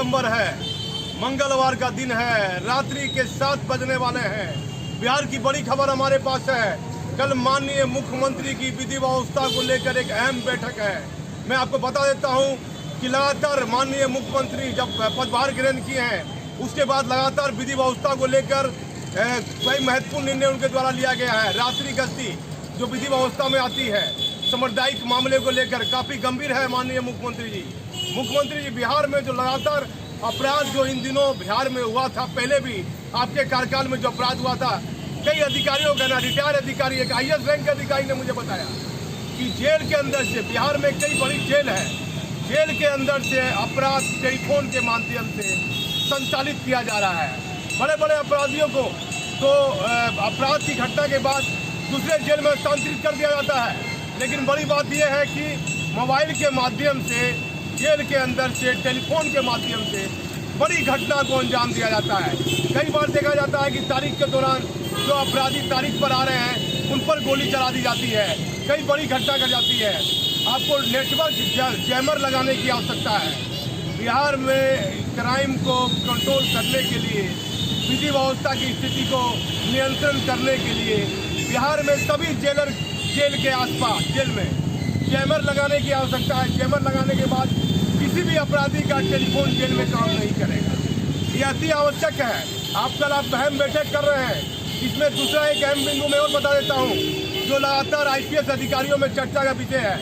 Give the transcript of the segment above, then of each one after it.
दिसंबर है, मंगलवार का दिन है, रात्रि के 7 बजने वाले हैं। बिहार की बड़ी खबर हमारे पास है। कल माननीय मुख्यमंत्री की विधि व्यवस्था को लेकर एक अहम बैठक है। मैं आपको बता देता हूं कि लगातार माननीय मुख्यमंत्री जब पदभार ग्रहण किए हैं उसके बाद लगातार विधि व्यवस्था को लेकर कई महत्वपूर्ण निर्णय उनके द्वारा लिया गया है। रात्रि गश्ती जो विधि व्यवस्था में आती है, सामुदायिक मामले को लेकर काफ़ी गंभीर है। माननीय मुख्यमंत्री जी बिहार में जो लगातार अपराध जो इन दिनों बिहार में हुआ था, पहले भी आपके कार्यकाल में जो अपराध हुआ था, कई अधिकारियों का ना रिटायर्ड अधिकारी, एक IAS रैंक के अधिकारी ने मुझे बताया कि जेल के अंदर से, बिहार में कई बड़ी जेल है, जेल के अंदर से अपराध टेलीफोन के माध्यम से संचालित किया जा रहा है। बड़े बड़े अपराधियों को तो अपराध की घटना के बाद दूसरे जेल में स्थानांतरित कर दिया जाता है, लेकिन बड़ी बात यह है कि मोबाइल के माध्यम से जेल के अंदर से टेलीफोन के माध्यम से बड़ी घटना को अंजाम दिया जाता है। कई बार देखा जाता है कि तारीख के दौरान जो अपराधी तारीख पर आ रहे हैं उन पर गोली चला दी जाती है, कई बड़ी घटना कर जाती है। आपको नेटवर्क जैमर लगाने की आवश्यकता है। बिहार में क्राइम को कंट्रोल करने के लिए, विधि व्यवस्था की स्थिति को नियंत्रण करने के लिए बिहार में सभी जेल के आसपास जेल में जैमर लगाने की आवश्यकता है। जैमर लगाने के बाद किसी भी अपराधी का टेलीफोन जेल में काम नहीं करेगा, ये अति आवश्यक है। आप अहम बैठक कर रहे हैं, इसमें दूसरा एक अहम बिंदु मैं और बता देता हूँ जो लगातार IPS अधिकारियों में चर्चा का विषय है।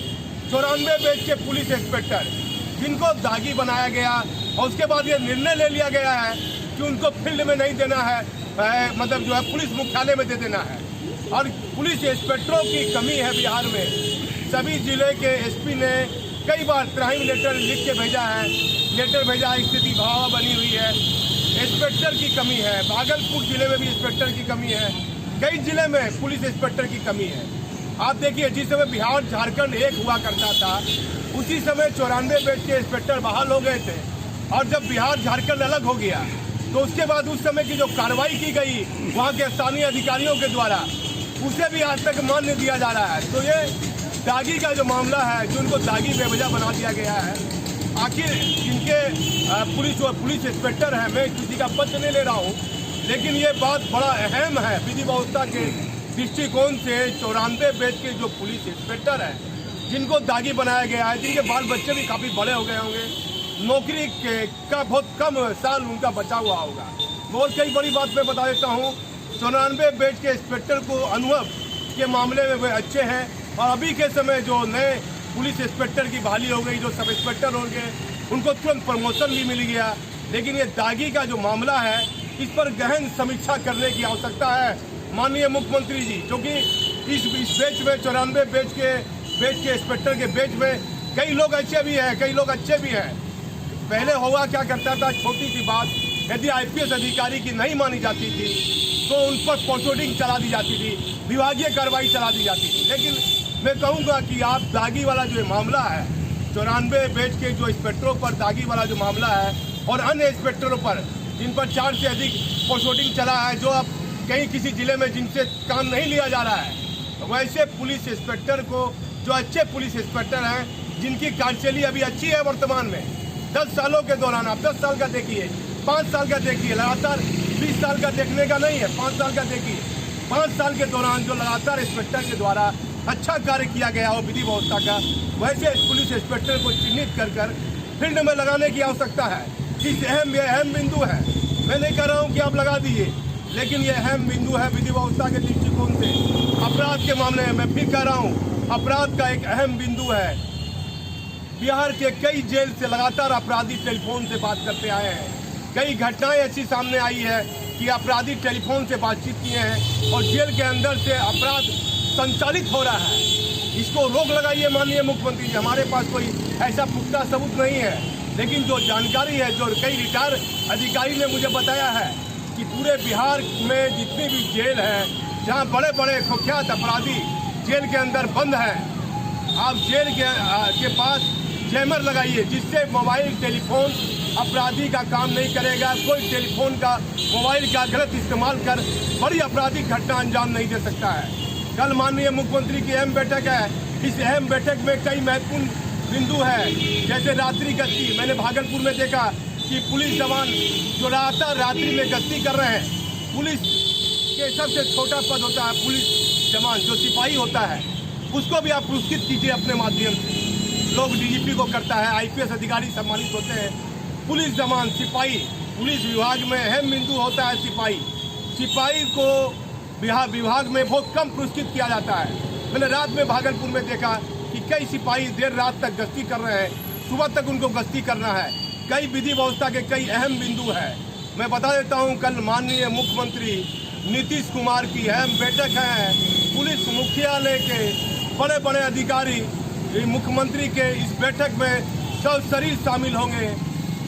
94 बैच के पुलिस इंस्पेक्टर जिनको दागी बनाया गया और उसके बाद ये निर्णय ले लिया गया है कि उनको फील्ड में नहीं देना है, मतलब जो है पुलिस मुख्यालय में दे देना है। और पुलिस इंस्पेक्टरों की कमी है बिहार में। सभी जिले के SP ने कई बार त्राहिम लेटर लिख के भेजा है, स्थिति भयावह बनी हुई है, इंस्पेक्टर की कमी है। भागलपुर जिले में भी इंस्पेक्टर की कमी है, कई जिले में पुलिस इंस्पेक्टर की कमी है। आप देखिए, जिस समय बिहार झारखंड एक हुआ करता था उसी समय 94 बैच के इंस्पेक्टर बहाल हो गए थे, और जब बिहार झारखंड अलग हो गया तो उसके बाद उस समय की जो कार्रवाई की गई वहाँ के स्थानीय अधिकारियों के द्वारा, उसे भी आज तक मान्य दिया जा रहा है। तो ये दागी का जो मामला है, जो उनको दागी बेवजह बना दिया गया है, आखिर जिनके पुलिस इंस्पेक्टर हैं, मैं किसी का पक्ष नहीं ले रहा हूँ, लेकिन ये बात बड़ा अहम है विधि व्यवस्था के दृष्टिकोण से। 94 बैच के जो पुलिस इंस्पेक्टर हैं जिनको दागी बनाया गया है, जिनके बाल बच्चे भी काफ़ी बड़े हो गए होंगे, नौकरी का बहुत कम साल उनका बचा हुआ होगा। और कई बड़ी बात मैं बता देता हूँ, 94 बैच के इंस्पेक्टर को अनुभव के मामले में वे अच्छे हैं, और अभी के समय जो नए पुलिस इंस्पेक्टर की बहाली हो गई, जो सब इंस्पेक्टर होंगे उनको तुरंत प्रमोशन भी मिल गया। लेकिन ये दागी का जो मामला है, इस पर गहन समीक्षा करने की आवश्यकता है माननीय मुख्यमंत्री जी, क्योंकि इस बैच में 94 बैच के इंस्पेक्टर के बैच में कई लोग अच्छे भी हैं, कई लोग अच्छे भी हैं। पहले हुआ क्या करता था, छोटी सी बात यदि IPS अधिकारी की नहीं मानी जाती थी तो उन पर पोस्टिंग चला दी जाती थी, विभागीय कार्रवाई चला दी जाती थी। लेकिन मैं कहूँगा कि आप दागी वाला जो मामला है, 94 बैच के जो इंस्पेक्टरों पर दागी वाला जो मामला है और अन्य इंस्पेक्टरों पर जिन पर 4 से अधिक पोस्टिंग चला है, जो अब कहीं किसी जिले में जिनसे काम नहीं लिया जा रहा है, तो वैसे पुलिस इंस्पेक्टर को, जो अच्छे पुलिस इंस्पेक्टर हैं, जिनकी कार्यशैली अभी अच्छी है वर्तमान में, 10 सालों के दौरान आप 10 साल का देखिए, 5 साल का देखिए, लगातार 20 साल का देखने का नहीं है, 5 साल का देखिए। 5 साल के दौरान जो लगातार इंस्पेक्टर के द्वारा अच्छा कार्य किया गया हो विधि व्यवस्था का, वैसे पुलिस इंस्पेक्टर को चिन्हित कर फील्ड में लगाने की आवश्यकता है। इस अहम बिंदु है। मैं नहीं कह रहा हूँ कि आप लगा दीजिए, लेकिन ये अहम बिंदु है विधि व्यवस्था के दृष्टिकोण से। अपराध के मामले में मैं फिर कह रहा हूँ, अपराध का एक अहम बिंदु है। बिहार के कई जेल से लगातार अपराधी टेलीफोन से बात करते आए हैं। कई घटनाएं ऐसी सामने आई है कि अपराधी टेलीफोन से बातचीत किए हैं और जेल के अंदर से अपराध संचालित हो रहा है। इसको रोक लगाइए माननीय मुख्यमंत्री जी। हमारे पास कोई ऐसा पुख्ता सबूत नहीं है, लेकिन जो जानकारी है, जो कई रिटायर अधिकारी ने मुझे बताया है कि पूरे बिहार में जितनी भी जेल है, जहाँ बड़े बड़े कुख्यात अपराधी जेल के अंदर बंद हैं, आप जेल के पास जैमर लगाइए, जिससे मोबाइल टेलीफोन अपराधी का काम नहीं करेगा। कोई टेलीफोन का, मोबाइल का गलत इस्तेमाल कर बड़ी आपराधिक घटना अंजाम नहीं दे सकता है। कल माननीय मुख्यमंत्री की अहम बैठक है। इस अहम बैठक में कई महत्वपूर्ण बिंदु है, जैसे रात्रि गश्ती। मैंने भागलपुर में देखा कि पुलिस जवान जो रात्रि में गश्ती कर रहे हैं, पुलिस के सबसे छोटा पद होता है पुलिस जवान, जो सिपाही होता है, उसको भी आप पुरस्कृत कीजिए अपने माध्यम से। लोग डीजीपी को करता है, आईपीएस अधिकारी सम्मानित होते हैं, पुलिस जवान सिपाही पुलिस विभाग में अहम बिंदु होता है। सिपाही को विभाग में बहुत कम पुरस्कृत किया जाता है। मैंने रात में भागलपुर में देखा कि कई सिपाही देर रात तक गश्ती कर रहे हैं, सुबह तक उनको गश्ती करना है। कई विधि व्यवस्था के कई अहम बिंदु है। मैं बता देता हूं, कल माननीय मुख्यमंत्री नीतीश कुमार की अहम बैठक है। पुलिस मुख्यालय के बड़े बड़े अधिकारी मुख्यमंत्री के इस बैठक में सब शरीर शामिल होंगे।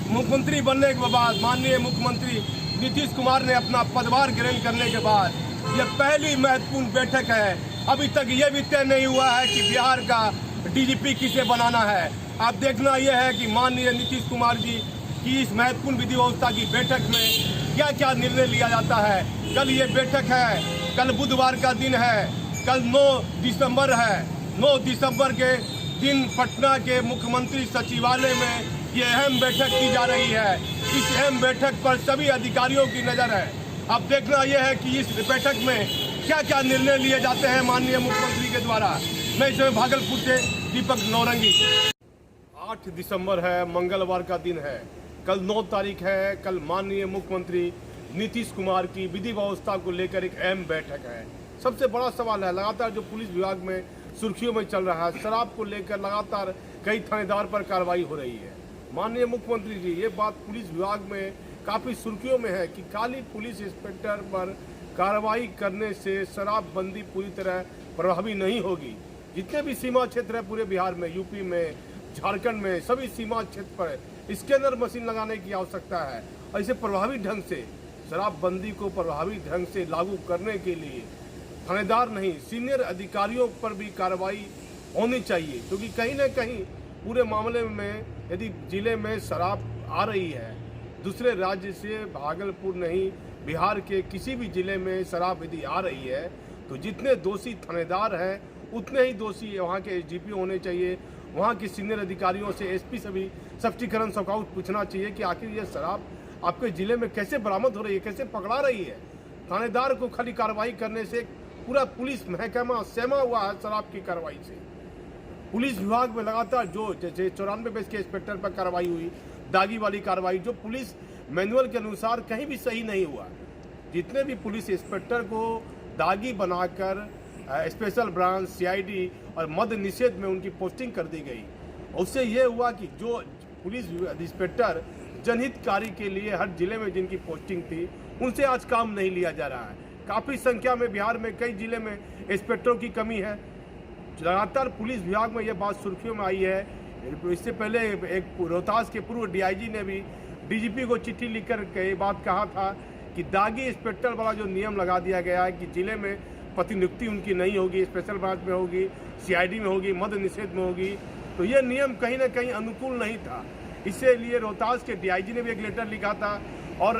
मुख्यमंत्री बनने के बाद माननीय मुख्यमंत्री नीतीश कुमार ने अपना पदभार ग्रहण करने के बाद यह पहली महत्वपूर्ण बैठक है। अभी तक यह भी तय नहीं हुआ है कि बिहार का डीजीपी किसे बनाना है। अब देखना यह है कि माननीय नीतीश कुमार जी की इस महत्वपूर्ण विधि व्यवस्था की बैठक में क्या क्या निर्णय लिया जाता है। कल ये बैठक है, कल बुधवार का दिन है, कल 9 दिसंबर है। 9 दिसंबर के दिन पटना के मुख्यमंत्री सचिवालय में ये अहम बैठक की जा रही है। इस अहम बैठक पर सभी अधिकारियों की नज़र है। अब देखना यह है कि इस बैठक में क्या क्या निर्णय लिए जाते हैं माननीय मुख्यमंत्री के द्वारा। मैं इसमें भागलपुर से दीपक नौरंगी। 8 दिसंबर है, मंगलवार का दिन है। कल 9 तारीख है। कल माननीय मुख्यमंत्री नीतीश कुमार की विधि व्यवस्था को लेकर एक अहम बैठक है। सबसे बड़ा सवाल है, लगातार जो पुलिस विभाग में सुर्खियों में चल रहा है, शराब को लेकर लगातार कई थानेदार पर कार्रवाई हो रही है। माननीय मुख्यमंत्री जी, ये बात पुलिस विभाग में काफ़ी सुर्खियों में है कि खाली पुलिस इंस्पेक्टर पर कार्रवाई करने से शराबबंदी पूरी तरह प्रभावी नहीं होगी। जितने भी सीमा क्षेत्र है पूरे बिहार में, यूपी में, झारखंड में, सभी सीमा क्षेत्र पर स्कैनर मशीन लगाने की आवश्यकता है। ऐसे प्रभावी ढंग से शराबबंदी को प्रभावी ढंग से लागू करने के लिए थानेदार नहीं, सीनियर अधिकारियों पर भी कार्रवाई होनी चाहिए, क्योंकि कहीं ना कहीं पूरे मामले में यदि जिले में शराब आ रही है, दूसरे राज्य से, भागलपुर नहीं, बिहार के किसी भी जिले में शराब यदि आ रही है, तो जितने दोषी थानेदार हैं उतने ही दोषी वहाँ के एसडीपी होने चाहिए। वहाँ के सीनियर अधिकारियों से, एसपी से भी स्पष्टीकरण सकाउट पूछना चाहिए कि आखिर ये शराब आपके जिले में कैसे बरामद हो रही है, कैसे पकड़ा रही है। थानेदार को खाली कार्रवाई करने से पूरा पुलिस महकमा सहमा हुआ है शराब की कार्रवाई से। पुलिस विभाग में लगातार जो जैसे 94 बेस के इंस्पेक्टर पर कार्रवाई हुई, दागी वाली कार्रवाई, जो पुलिस मैनुअल के अनुसार कहीं भी सही नहीं हुआ। जितने भी पुलिस इंस्पेक्टर को दागी बनाकर स्पेशल ब्रांच, सीआईडी और मद्य निषेध में उनकी पोस्टिंग कर दी गई। उससे ये हुआ कि जो पुलिस इंस्पेक्टर जनहितकारी के लिए हर जिले में जिनकी पोस्टिंग थी, उनसे आज काम नहीं लिया जा रहा है। काफ़ी संख्या में बिहार में कई जिले में इंस्पेक्टरों की कमी है। लगातार पुलिस विभाग में यह बात सुर्खियों में आई है। इससे पहले एक रोहतास के पूर्व डीआईजी ने भी डीजीपी को चिट्ठी लिखकर ये बात कहा था कि दागी इंस्पेक्टर वाला जो नियम लगा दिया गया है कि जिले में प्रतिनियुक्ति उनकी नहीं होगी, स्पेशल ब्रांच में होगी, सीआईडी में होगी, मद्य निषेध में होगी, तो ये नियम कहीं ना कहीं अनुकूल नहीं था। इसलिए रोहतास के डीआईजी ने भी एक लेटर लिखा था और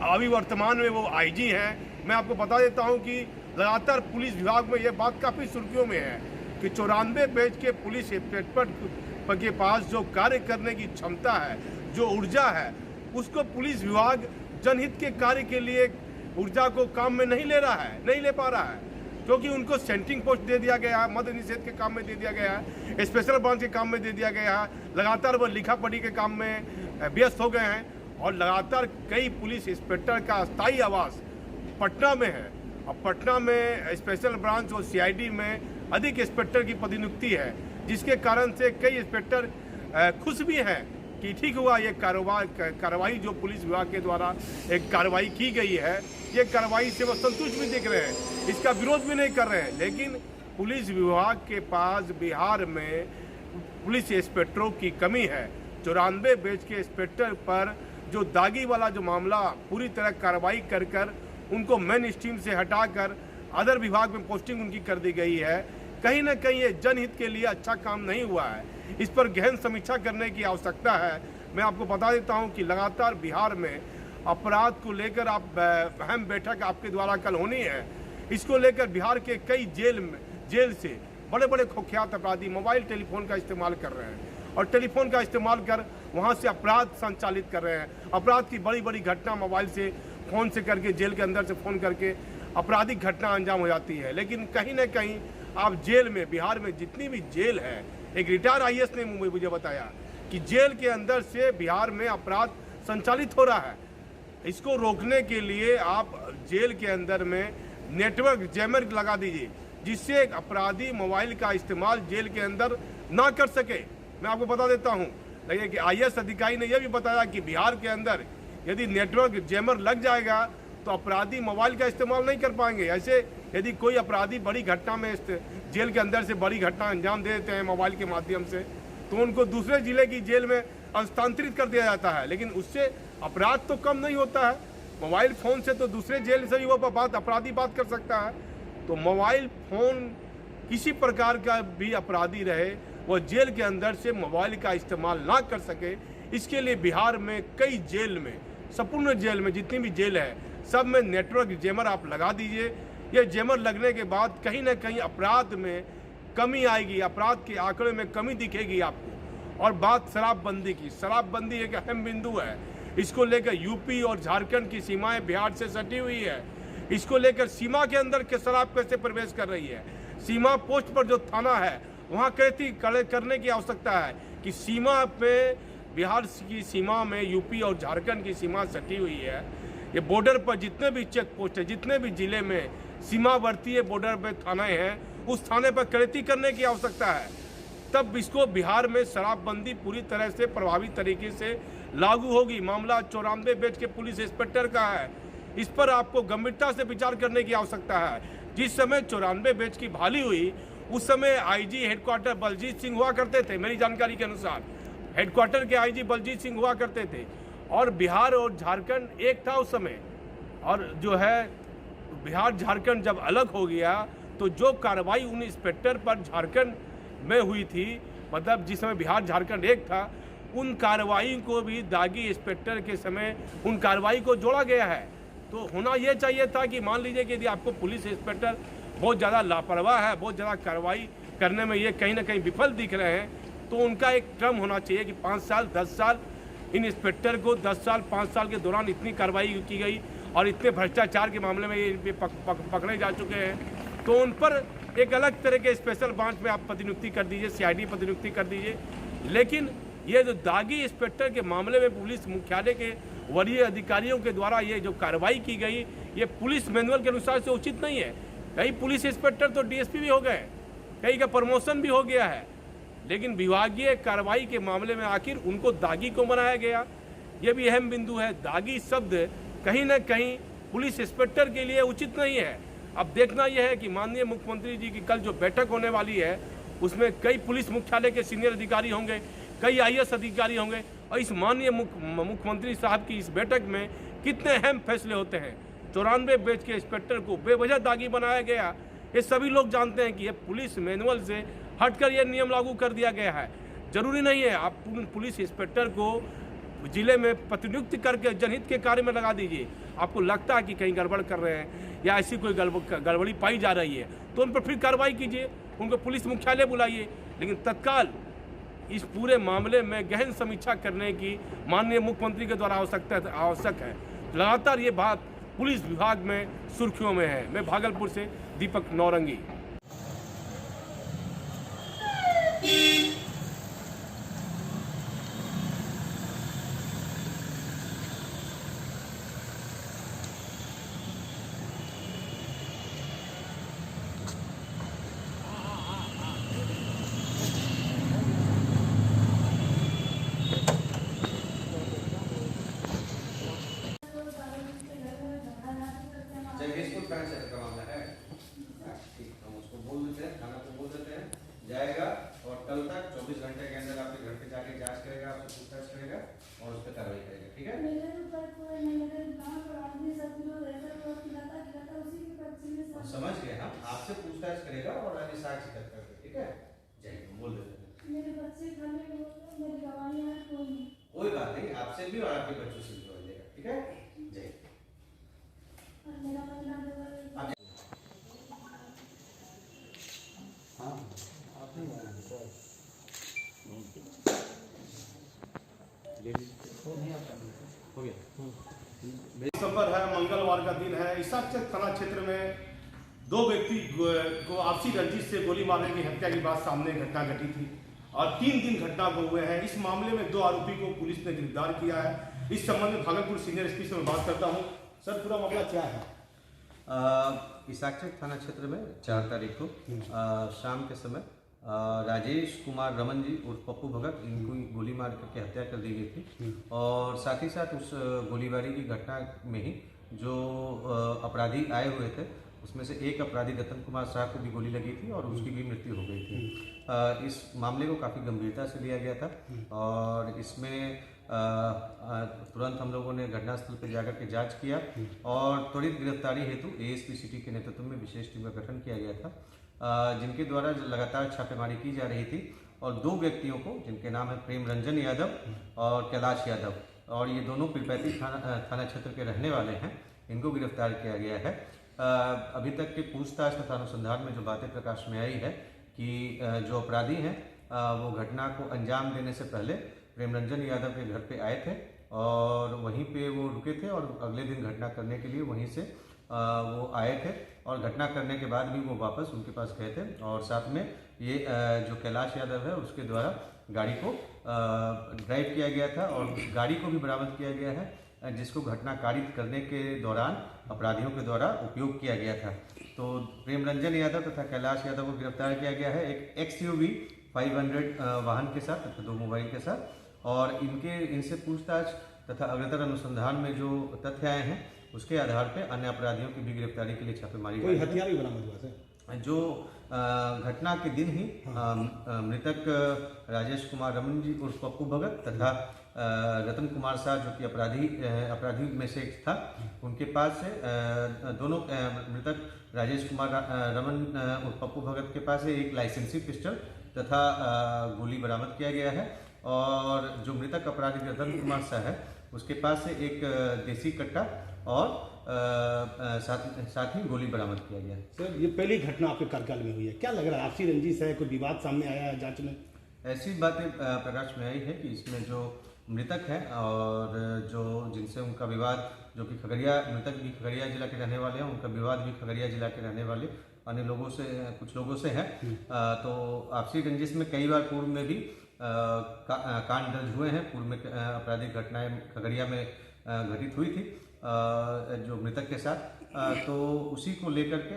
अभी वर्तमान में वो आईजी हैं। मैं आपको बता देता हूं कि लगातार पुलिस विभाग में ये बात काफ़ी सुर्खियों में है कि 94 बैच के पुलिस इंस्पेक्टर के पास जो कार्य करने की क्षमता है, जो ऊर्जा है, उसको पुलिस विभाग जनहित के कार्य के लिए ऊर्जा को काम में नहीं ले रहा है, नहीं ले पा रहा है, क्योंकि उनको सेंट्रिंग पोस्ट दे दिया गया है, मद्य निषेध के काम में दे दिया गया है, स्पेशल ब्रांच के काम में दे दिया गया है। लगातार वो लिखा पढ़ी के काम में व्यस्त हो गए हैं और लगातार कई पुलिस इंस्पेक्टर का स्थायी आवास पटना में है। और पटना में स्पेशल ब्रांच और सीआईडी में अधिक इंस्पेक्टर की प्रतिनियुक्ति है, जिसके कारण से कई इंस्पेक्टर खुश भी हैं कि ठीक हुआ ये कार्रवाई जो पुलिस विभाग के द्वारा एक कार्रवाई की गई है, ये कार्रवाई से वो संतुष्ट भी दिख रहे हैं, इसका विरोध भी नहीं कर रहे हैं। लेकिन पुलिस विभाग के पास बिहार में पुलिस इंस्पेक्टरों की कमी है। 94 बैच के इंस्पेक्टर पर जो दागी वाला जो मामला पूरी तरह कार्रवाई कर उनको मेन स्ट्रीम से हटाकर अदर विभाग में पोस्टिंग उनकी कर दी गई है। कहीं ना कहीं ये जनहित के लिए अच्छा काम नहीं हुआ है। इस पर गहन समीक्षा करने की आवश्यकता है। मैं आपको बता देता हूं कि लगातार बिहार में अपराध को लेकर अहम बैठक आपके द्वारा कल होनी है। इसको लेकर बिहार के कई जेल से बड़े बड़े कुख्यात अपराधी मोबाइल टेलीफोन का इस्तेमाल कर रहे हैं और टेलीफोन का इस्तेमाल कर वहाँ से अपराध संचालित कर रहे हैं। अपराध की बड़ी बड़ी घटना मोबाइल से फ़ोन से करके, जेल के अंदर से फ़ोन करके आपराधिक घटना अंजाम हो जाती है। लेकिन कहीं ना कहीं आप जेल में, बिहार में जितनी भी जेल है, एक रिटायर्ड IAS ने मुझे बताया कि जेल के अंदर से बिहार में अपराध संचालित हो रहा है। इसको रोकने के लिए आप जेल के अंदर में नेटवर्क जैमर लगा दीजिए, जिससे एक अपराधी मोबाइल का इस्तेमाल जेल के अंदर ना कर सके। मैं आपको बता देता हूं, लेकिन कि IAS अधिकारी ने यह भी बताया कि बिहार के अंदर यदि नेटवर्क जैमर लग जाएगा तो अपराधी मोबाइल का इस्तेमाल नहीं कर पाएंगे। ऐसे यदि कोई अपराधी बड़ी घटना में जेल के अंदर से बड़ी घटना अंजाम दे देते हैं मोबाइल के माध्यम से, तो उनको दूसरे जिले की जेल में हस्तांतरित कर दिया जाता है। लेकिन उससे अपराध तो कम नहीं होता है। मोबाइल फ़ोन से तो दूसरे जेल से भी वो अपराधी बात कर सकता है। तो मोबाइल फ़ोन किसी प्रकार का भी अपराधी रहे, वो जेल के अंदर से मोबाइल का इस्तेमाल ना कर सके, इसके लिए बिहार में कई जेल में, संपूर्ण जेल में जितनी भी जेल है, सब में नेटवर्क जैमर आप लगा दीजिए। ये जैमर लगने के बाद कहीं ना कहीं अपराध में कमी आएगी, अपराध के आंकड़े में कमी दिखेगी आपको। और बात शराबबंदी की, शराबबंदी एक अहम बिंदु है। इसको लेकर यूपी और झारखंड की सीमाएं बिहार से सटी हुई है। इसको लेकर सीमा के अंदर के शराब कैसे प्रवेश कर रही है, सीमा पोस्ट पर जो थाना है वहाँ करने की आवश्यकता है कि सीमा पे, बिहार की सीमा में यूपी और झारखंड की सीमा सटी हुई है। ये बॉर्डर पर जितने भी चेक पोस्ट है, जितने भी जिले में सीमावर्ती बॉर्डर पे थाने हैं, उस थाने पर कड़ती करने की आवश्यकता है। तब इसको बिहार में शराबबंदी पूरी तरह से प्रभावी तरीके से लागू होगी। मामला 94 बेच के पुलिस इंस्पेक्टर का है, इस पर आपको गंभीरता से विचार करने की आवश्यकता है। जिस समय 94 बेच की बहाली हुई, उस समय IG हेडक्वार्टर बलजीत सिंह हुआ करते थे। मेरी जानकारी के अनुसार हेडक्वार्टर के IG बलजीत सिंह हुआ करते थे, और बिहार और झारखंड एक था उस समय। और जो है बिहार झारखंड जब अलग हो गया, तो जो कार्रवाई उन इंस्पेक्टर पर झारखंड में हुई थी, मतलब जिस समय बिहार झारखंड एक था, उन कार्रवाई को भी दागी इंस्पेक्टर के समय उन कार्रवाई को जोड़ा गया है। तो होना यह चाहिए था कि मान लीजिए कि यदि आपको पुलिस इंस्पेक्टर बहुत ज़्यादा लापरवाह है, बहुत ज़्यादा कार्रवाई करने में ये कहीं ना कहीं विफल दिख रहे हैं, तो उनका एक टर्म होना चाहिए कि 5 साल 10 साल इन इंस्पेक्टर को 10 साल 5 साल के दौरान इतनी कार्रवाई की गई और इतने भ्रष्टाचार के मामले में ये पकड़े जा चुके हैं, तो उन पर एक अलग तरह के स्पेशल ब्रांच में आप प्रतिनियुक्ति कर दीजिए, CID प्रतिनियुक्ति कर दीजिए। लेकिन ये जो दागी इंस्पेक्टर के मामले में पुलिस मुख्यालय के वरीय अधिकारियों के द्वारा ये जो कार्रवाई की गई, ये पुलिस मैनुअल के अनुसार से उचित नहीं है। कई पुलिस इंस्पेक्टर तो DSP भी हो गए, कई का प्रमोशन भी हो गया है, लेकिन विभागीय कार्रवाई के मामले में आखिर उनको दागी को बनाया गया, ये भी अहम बिंदु है। दागी शब्द कहीं ना कहीं पुलिस इंस्पेक्टर के लिए उचित नहीं है। अब देखना यह है कि माननीय मुख्यमंत्री जी की कल जो बैठक होने वाली है, उसमें कई पुलिस मुख्यालय के सीनियर अधिकारी होंगे, कई IAS अधिकारी होंगे, और इस माननीय मुख्यमंत्री साहब की इस बैठक में कितने अहम फैसले होते हैं। 94 बेच के इंस्पेक्टर को बेवजह दागी बनाया गया, ये सभी लोग जानते हैं कि ये पुलिस मैनुअल से हटकर यह नियम लागू कर दिया गया है। जरूरी नहीं है आप पुलिस इंस्पेक्टर को जिले में प्रतिनियुक्त करके जनहित के कार्य में लगा दीजिए। आपको लगता है कि कहीं गड़बड़ कर रहे हैं या ऐसी कोई गड़बड़ी पाई जा रही है, तो उन पर फिर कार्रवाई कीजिए, उनको पुलिस मुख्यालय बुलाइए। लेकिन तत्काल इस पूरे मामले में गहन समीक्षा करने की माननीय मुख्यमंत्री के द्वारा आवश्यक है। लगातार ये बात पुलिस विभाग में सुर्खियों में है। मैं भागलपुर से दीपक नौरंगी। जगदीशपुर पैंसठ का मामला है। ठीक, हम उसको बोल देते हैं, थाना को बोल देते हैं, जाएगा और कल तक 24 घंटे के अंदर आपके घर पे जाके जांच करेगा, आपसे पूछताछ करेगा और उस पर कार्रवाई करेगा। ठीक है? समझ गए हम, आपसे पूछताछ करेगा और अन्य साक्ष्य करके। ठीक है, जाइए, बोल देते हैं। कोई बात नहीं, आपसे भी और आपके बच्चों से भी हो जाएगा। ठीक है, जाइए। हाँ, आप नहीं दिसंबर है, मंगलवार का दिन है। इसाकचक थाना क्षेत्र में दो व्यक्ति को आपसी रंजिश से गोली मारने की हत्या की बात सामने घटना घटी थी और 3 दिन घटना को हुए हैं। इस मामले में 2 आरोपी को पुलिस ने गिरफ्तार किया है। इस संबंध में भागलपुर सीनियर एसपी से मैं बात करता हूं। सर, पूरा मामला क्या है? इसाकचक थाना क्षेत्र में 4 तारीख को शाम के समय राजेश कुमार रमन जी उर्फ पप्पू भगत, इनको गोली मार करके हत्या कर दी गई थी। और साथ ही साथ उस गोलीबारी की घटना में ही जो अपराधी आए हुए थे उसमें से एक अपराधी रतन कुमार शाह को भी गोली लगी थी और उसकी भी मृत्यु हो गई थी। इस मामले को काफ़ी गंभीरता से लिया गया था और इसमें तुरंत हम लोगों ने घटनास्थल पर जाकर के जांच किया और त्वरित गिरफ्तारी हेतु एएसपी सिटी के नेतृत्व में विशेष टीम का गठन किया गया था, जिनके द्वारा लगातार छापेमारी की जा रही थी। और 2 व्यक्तियों को, जिनके नाम है प्रेम रंजन यादव और कैलाश यादव, और ये दोनों पीरपैंती थाना क्षेत्र के रहने वाले हैं, इनको गिरफ्तार किया गया है। अभी तक के पूछताछ तथा अनुसंधान में जो बातें प्रकाश में आई है कि जो अपराधी हैं वो घटना को अंजाम देने से पहले प्रेम रंजन यादव के घर पे आए थे और वहीं पे वो रुके थे और अगले दिन घटना करने के लिए वहीं से वो आए थे और घटना करने के बाद भी वो वापस उनके पास गए थे। और साथ में ये जो कैलाश यादव है उसके द्वारा गाड़ी को ड्राइव किया गया था और गाड़ी को भी बरामद किया गया है, जिसको घटना कारित करने के दौरान अपराधियों के द्वारा उपयोग किया गया था। तो प्रेम रंजन यादव तथा कैलाश यादव को गिरफ्तार किया गया है एक XUV 500 वाहन के साथ तथा 2 मोबाइल के साथ। और इनसे पूछताछ तथा अग्रतर अनुसंधान में जो तथ्य आए हैं उसके आधार पर अन्य अपराधियों की भी गिरफ्तारी के लिए छापेमारी। कोई हथियार भी बरामद हुआ सर? जो घटना के दिन ही मृतक राजेश कुमार रमन जी उर्फ पप्पू भगत तथा रतन कुमार शाह, जो कि अपराधी में से एक था, उनके पास से दोनों मृतक राजेश कुमार रमन उर्फ पप्पू भगत के पास से एक लाइसेंसी पिस्टल तथा गोली बरामद किया गया है। और जो मृतक अपराधी रतन कुमार शाह है उसके पास से एक देसी कट्टा और साथ ही गोली बरामद किया गया। सर, ये पहली घटना आपके कार्यकाल में हुई है, क्या लग रहा है? आपसी रंजिश है, कोई विवाद सामने आया है जांच में? ऐसी बातें प्रकाश में आई है कि इसमें जो मृतक हैं और जो जिनसे उनका विवाद, जो कि मृतक भी खगड़िया जिला के रहने वाले हैं, उनका विवाद भी खगड़िया जिला के रहने वाले अन्य लोगों से, कुछ लोगों से है। तो आपसी रंजिश में कई बार पूर्व में भी कांड दर्ज हुए हैं। पूर्व में आपराधिक घटनाएं खगड़िया में घटित हुई थी जो मृतक के साथ। तो उसी को लेकर के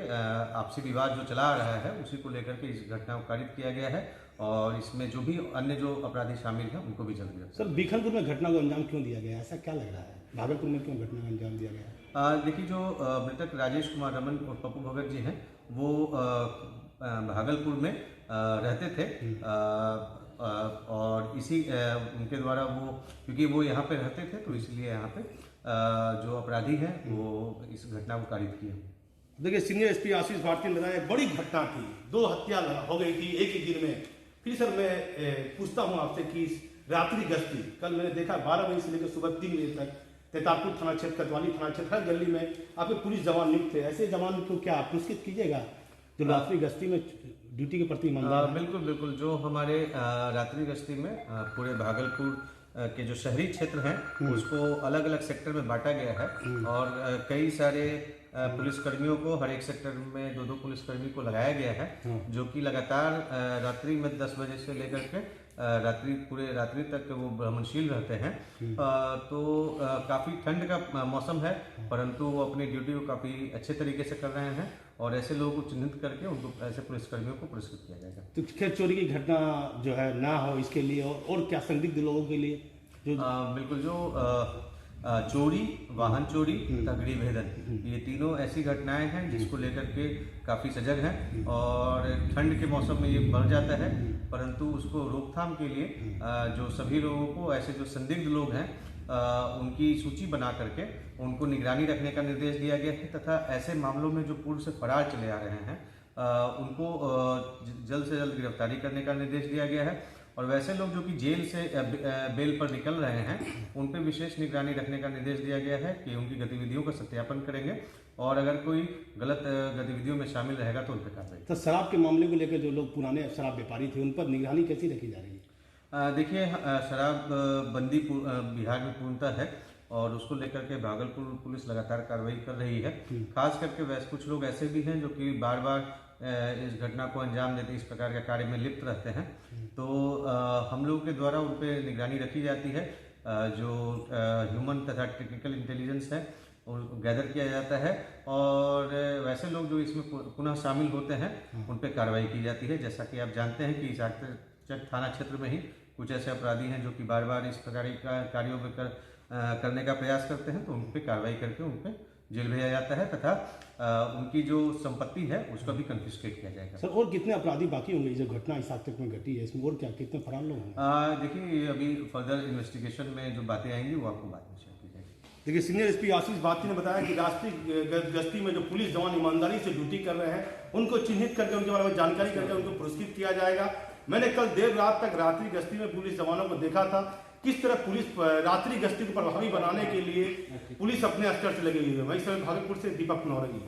आपसी विवाद जो चला आ रहा है उसी को लेकर के इस घटना को कारित किया गया है और इसमें जो भी अन्य जो अपराधी शामिल हैं उनको भी जल्द गिरफ्तार। सर, बीखनपुर में घटना को अंजाम क्यों दिया गया, ऐसा क्या लग रहा है? भागलपुर में क्यों घटना को अंजाम दिया गया? देखिए, जो मृतक राजेश कुमार रमन और पप्पू भगत जी हैं वो भागलपुर में रहते थे और इसी उनके द्वारा वो, क्योंकि वो यहाँ पे रहते थे तो इसलिए यहाँ पे जो अपराधी हैं वो इस घटना को कारित किए। देखिए, सीनियर एसपी आशीष भारती ने बताया बड़ी घटना थी, 2 हत्या हो गई थी एक ही दिन में। फिर सर मैं पूछता हूँ आपसे कि रात्रि गश्ती कल मैंने देखा 12 बजे से लेकर सुबह 3 बजे तक तेतापुर थाना क्षेत्र, कतवाली थाना क्षेत्र, हर गली में आपके पुलिस जवान नियुक्त थे। ऐसे जवान को क्या पुरस्कृत कीजिएगा जो रात्रि गश्ती में ड्यूटी के प्रति ईमानदार? बिल्कुल बिल्कुल। जो हमारे रात्रि गश्ती में पूरे भागलपुर के जो शहरी क्षेत्र हैं उसको अलग अलग सेक्टर में बांटा गया है और कई सारे पुलिसकर्मियों को हर एक सेक्टर में 2-2 पुलिसकर्मी को लगाया गया है, जो कि लगातार रात्रि में 10 बजे से लेकर के पूरे रात्रि तक वो भ्रमणशील रहते हैं। तो काफ़ी ठंड का मौसम है परंतु वो अपनी ड्यूटी को काफ़ी अच्छे तरीके से कर रहे हैं और ऐसे लोगों को चिन्हित करके उनको, ऐसे पुलिसकर्मियों को पुरस्कृत किया जाएगा। तो खेत चोरी की घटना जो है ना हो इसके लिए और क्या संदिग्ध लोगों के लिए जो बिल्कुल, जो चोरी, वाहन चोरी तथा गृह भेदन, ये तीनों ऐसी घटनाएं हैं जिसको लेकर के काफ़ी सजग हैं और ठंड के मौसम में ये बढ़ जाता है परंतु उसको रोकथाम के लिए जो सभी लोगों को, ऐसे जो संदिग्ध लोग हैं उनकी सूची बना करके उनको निगरानी रखने का निर्देश दिया गया है तथा ऐसे मामलों में जो पूर्व से फरार चले आ रहे हैं उनको जल्द से जल्द गिरफ्तारी करने का निर्देश दिया गया है। और वैसे लोग जो कि जेल से बेल पर निकल रहे हैं उन पर विशेष निगरानी रखने का निर्देश दिया गया है कि उनकी गतिविधियों का सत्यापन करेंगे और अगर कोई गलत गतिविधियों में शामिल रहेगा तो उन पर कार्रवाई। तो शराब के मामले को लेकर जो लोग पुराने शराब व्यापारी थे उन पर निगरानी कैसी रखी जा रही है? देखिए, शराब बंदी बिहार में पूर्णतः है और उसको लेकर के भागलपुर पुलिस लगातार कार्रवाई कर रही है। खास करके वैसे कुछ लोग ऐसे भी हैं जो कि बार बार इस घटना को अंजाम देते, इस प्रकार के कार्य में लिप्त रहते हैं। तो हम लोगों के द्वारा उन पर निगरानी रखी जाती है। जो ह्यूमन तथा टेक्निकल इंटेलिजेंस है गैदर किया जाता है और वैसे लोग जो इसमें पुनः शामिल होते हैं उन पर कार्रवाई की जाती है। जैसा कि आप जानते हैं कि चक थाना क्षेत्र में ही कुछ ऐसे अपराधी हैं जो कि बार बार इस प्रकार के कार्यों में करने का प्रयास करते हैं, तो उन पर कार्रवाई करके उन पर जेल भेजा जाता है तथा उनकी जो संपत्ति है उसका भी कंफिस्केट किया जाएगा। सर और कितने अपराधी बाकी होंगे? जो घटना इस तक में घटी है इसमें और क्या कितने फरार लोग होंगे? देखिए, अभी फर्दर इन्वेस्टिगेशन में जो बातें आएंगी वो आपको बाद में शेयर की जाएगी। देखिए, सीनियर एसपी आशीष बाती ने बताया कि राष्ट्रीय गश्ती में जो पुलिस जवान ईमानदारी से ड्यूटी कर रहे हैं उनको चिन्हित करके उनके बारे में जानकारी करके उनको पुरस्कृत किया जाएगा। मैंने कल देर रात तक रात्रि गश्ती में पुलिस जवानों को देखा था, किस तरह पुलिस रात्रि गश्ती को प्रभावी बनाने के लिए पुलिस अपने स्तर से लगी हुई है। वही समय भागलपुर से दीपक नौरंगी।